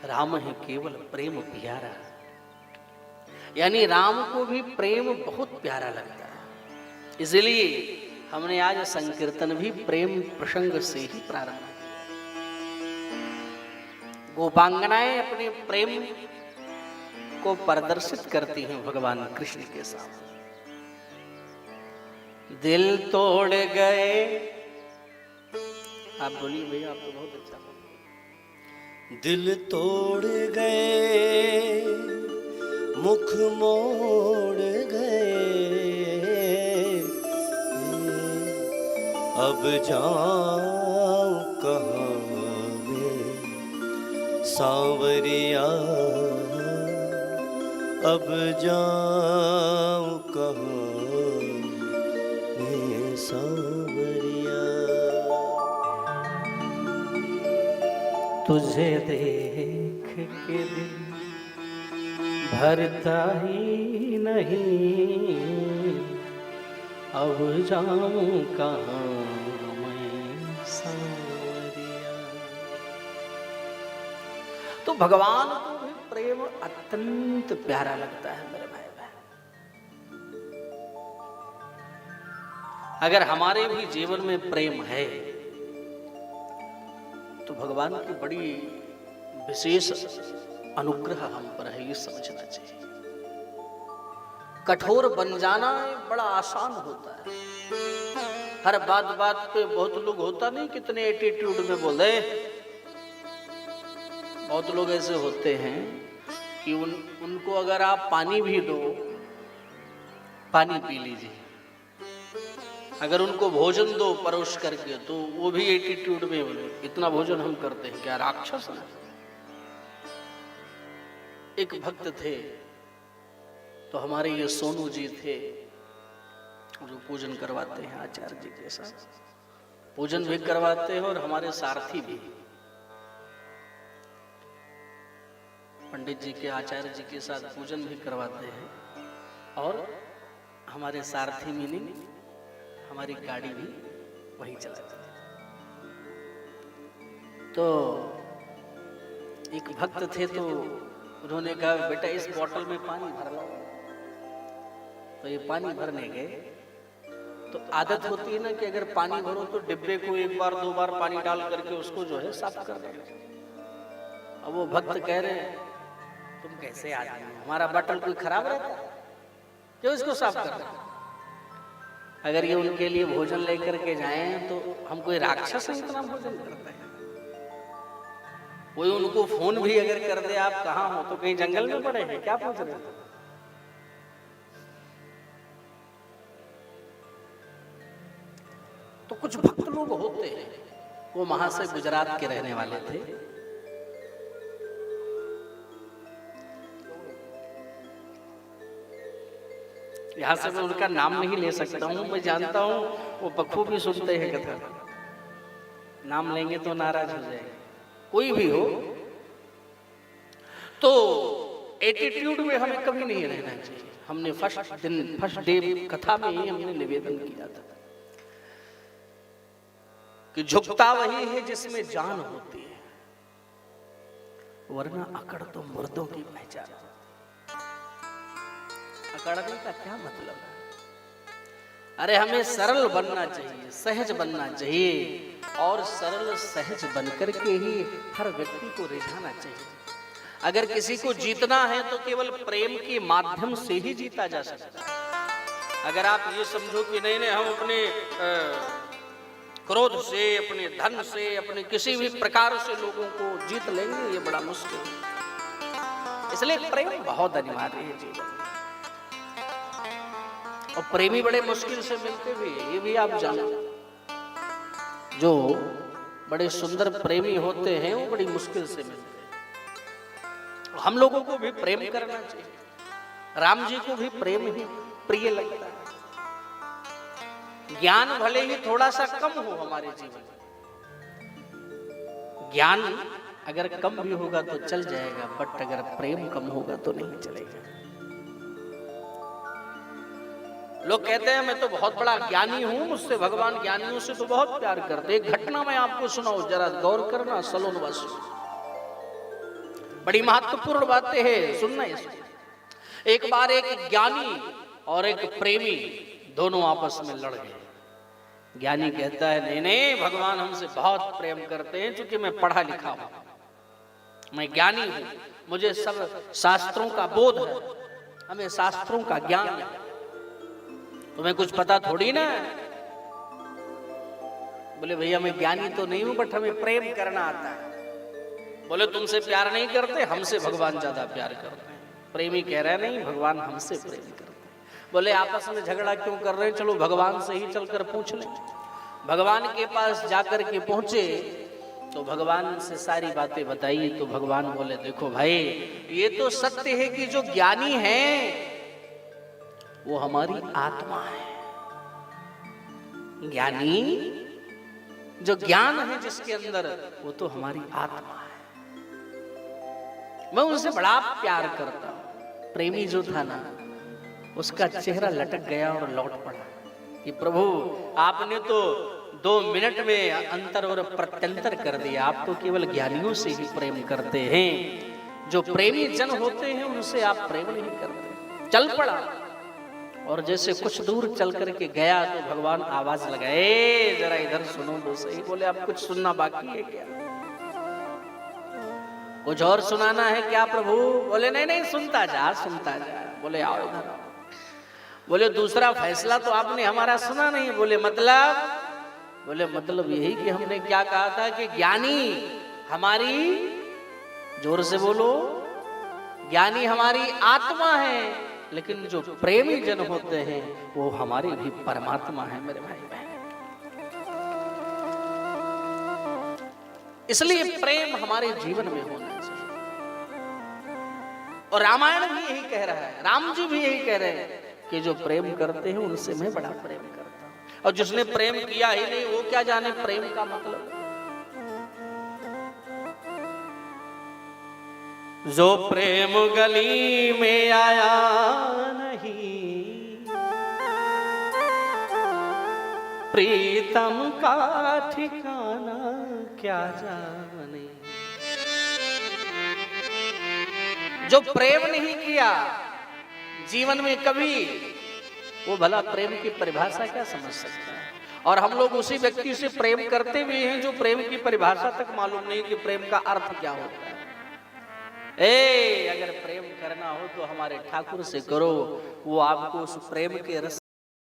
राम है केवल प्रेम प्यारा, यानी राम को भी प्रेम बहुत प्यारा लगता है। इसलिए हमने आज संकीर्तन भी प्रेम प्रसंग से ही प्रारंभ किया। गोपांगनाएं अपने प्रेम को प्रदर्शित करती हैं भगवान कृष्ण के साथ। दिल तोड़ गए, आप बोलिए भैया, आप तो बहुत अच्छा बोलिए। दिल तोड़ गए, मुख मोड़ गए, अब जाऊं कहाँ वे सांवरिया, अब जाऊं कहाँ वे सांवरिया। तुझे देख के दिल भरता ही नहीं, अब जाऊं कहाँ मैं सांवरिया। तो भगवान को भी प्रेम अत्यंत प्यारा लगता है मेरे भाई बहन। अगर हमारे भी जीवन में प्रेम है तो भगवान की बड़ी विशेष अनुग्रह हम पर है, ये समझना चाहिए। कठोर बन जाना बड़ा आसान होता है। हर बात बात पे बहुत लोग होता नहीं कितने एटीट्यूड में बोले। बहुत लोग ऐसे होते हैं कि उनको अगर आप पानी भी दो, पानी पी लीजिए, अगर उनको भोजन दो परोस करके, तो वो भी एटीट्यूड में बोले इतना भोजन हम करते हैं क्या, राक्षस है। एक भक्त थे, तो हमारे ये सोनू जी थे जो पूजन करवाते हैं आचार्य जी के साथ, पूजन भी करवाते हैं और हमारे सारथी भी, पंडित जी के आचार्य जी के साथ पूजन भी करवाते हैं और हमारे सारथी मीनिंग हमारी गाड़ी भी वही चलाते थे। तो एक भक्त थे, तो उन्होंने कहा बेटा इस बोतल में पानी भर लो। तो ये पानी भरने गए, तो आदत होती है ना कि अगर पानी भरो तो डिब्बे को एक बार दो बार पानी डाल करके उसको जो है साफ कर दो। अब वो भक्त कह रहे हैं तुम कैसे आदमी हो, हमारा बोतल कोई खराब रहता है क्यों इसको साफ कर रहे? अगर ये उनके लिए भोजन लेकर के जाएं तो हम कोई राक्षस नहीं इतना भोजन करते हैं। कोई उनको फोन भी अगर कर दे आप कहाँ हो, तो कहीं जंगल में पड़े हैं क्या पूछ रहे हैं। तो कुछ भक्त लोग होते हैं, वो वहां से गुजरात के रहने वाले थे। यहां से मैं उनका नाम नहीं ले सकता हूं, मैं जानता हूं वो बखूबी सुनते हैं कथा, नाम लेंगे तो नाराज हो जाएंगे। कोई भी हो, तो एटीट्यूड में हमें कभी नहीं रहना चाहिए। हमने फर्स्ट डे कथा में ही हमने निवेदन किया था कि झुकता वही है जिसमें जान होती है, वरना अकड़ तो मुर्दों की पहचान। अकड़ने का क्या मतलब है? अरे हमें सरल बनना चाहिए, सहज बनना चाहिए, और सरल सहज बनकर के ही हर व्यक्ति को रिझाना चाहिए। अगर किसी को जीतना है तो केवल प्रेम के माध्यम से ही जीता जा सकता है। अगर आप ये समझो कि नहीं नहीं हम अपने क्रोध से, अपने धन से, अपने किसी भी प्रकार से लोगों को जीत लेंगे, ये बड़ा मुश्किल है। इसलिए प्रेम बहुत अनिवार्य है जीवन में, और प्रेमी बड़े मुश्किल से मिलते भी, ये भी आप जानो। जो बड़े सुंदर प्रेमी होते हैं वो बड़ी मुश्किल से मिलते हैं। हम लोगों को भी प्रेम करना चाहिए। राम जी को भी प्रेम ही प्रिय लगता है। ज्ञान भले ही थोड़ा सा कम हो हमारे जीवन में, ज्ञान अगर कम भी होगा तो चल जाएगा, बट अगर प्रेम कम होगा तो नहीं चलेगा। लोग कहते हैं मैं तो बहुत बड़ा ज्ञानी हूं, मुझसे भगवान ज्ञानियों से तो बहुत प्यार करते। एक घटना मैं आपको सुनाऊं, जरा गौर करना। सलोनवासी बड़ी महत्वपूर्ण बातें हैं, सुनना इसको। एक बार एक ज्ञानी और एक प्रेमी दोनों आपस में लड़ गए। ज्ञानी कहता है नहीं नहीं, भगवान हमसे बहुत प्रेम करते हैं, क्योंकि मैं पढ़ा लिखा हूं, मैं ज्ञानी हूं, मुझे सब शास्त्रों का बोध है, हमें शास्त्रों का ज्ञान है, तुम्हें कुछ पता थोड़ी ना। बोले भैया मैं ज्ञानी तो नहीं हूं, बट हमें प्रेम करना आता है। बोले तुमसे प्यार नहीं करते, हमसे भगवान ज्यादा प्यार करते हैं। प्रेमी कह रहा है नहीं, भगवान हमसे प्रेम करते हैं। बोले आपस में झगड़ा क्यों कर रहे हैं, चलो भगवान से ही चलकर पूछ लें। भगवान के पास जाकर के पहुंचे तो भगवान से सारी बातें बताई। तो भगवान बोले देखो भाई, ये तो सत्य है कि जो ज्ञानी है वो हमारी आत्मा है। ज्ञानी, जो ज्ञान है जिसके अंदर, वो तो हमारी आत्मा है। मैं उनसे बड़ा प्यार करता हूं। प्रेमी जो था ना, उसका चेहरा लटक गया और लौट पड़ा कि प्रभु आपने तो 2 मिनट में अंतर और प्रत्यंतर कर दिया। आप तो केवल ज्ञानियों से ही प्रेम करते हैं, जो प्रेमी जन होते हैं उनसे आप प्रेम नहीं करते। चल पड़ा और जैसे कुछ दूर चल करके गया तो भगवान आवाज लगाए, जरा इधर सुनो तो सही। बोले आप कुछ सुनना बाकी है क्या, कुछ और सुनाना है क्या प्रभु? बोले नहीं नहीं, सुनता जा सुनता जा। बोले आओ इधर। बोले दूसरा फैसला तो आपने हमारा सुना नहीं। बोले मतलब? बोले मतलब यही कि हमने क्या कहा था कि ज्ञानी हमारी, जोर से बोलो, ज्ञानी हमारी आत्मा है, लेकिन जो प्रेमी जन होते हैं वो हमारी भी परमात्मा है मेरे भाई बहन। इसलिए प्रेम हमारे जीवन में होना चाहिए। और रामायण भी यही कह रहा है, राम जी भी यही कह रहे हैं कि जो प्रेम करते हैं उनसे मैं बड़ा प्रेम करता हूं। और जिसने प्रेम किया ही नहीं वो क्या जाने प्रेम का मतलब। जो प्रेम गली में आया नहीं, प्रीतम का ठिकाना क्या जाने। जो प्रेम नहीं किया जीवन में कभी, वो भला प्रेम की परिभाषा क्या समझ सकता है। और हम लोग उसी व्यक्ति से प्रेम करते भी हैं जो प्रेम की परिभाषा तक मालूम नहीं कि प्रेम का अर्थ क्या होता है। अगर प्रेम करना हो तो हमारे ठाकुर से करो, वो आपको उस प्रेम के रस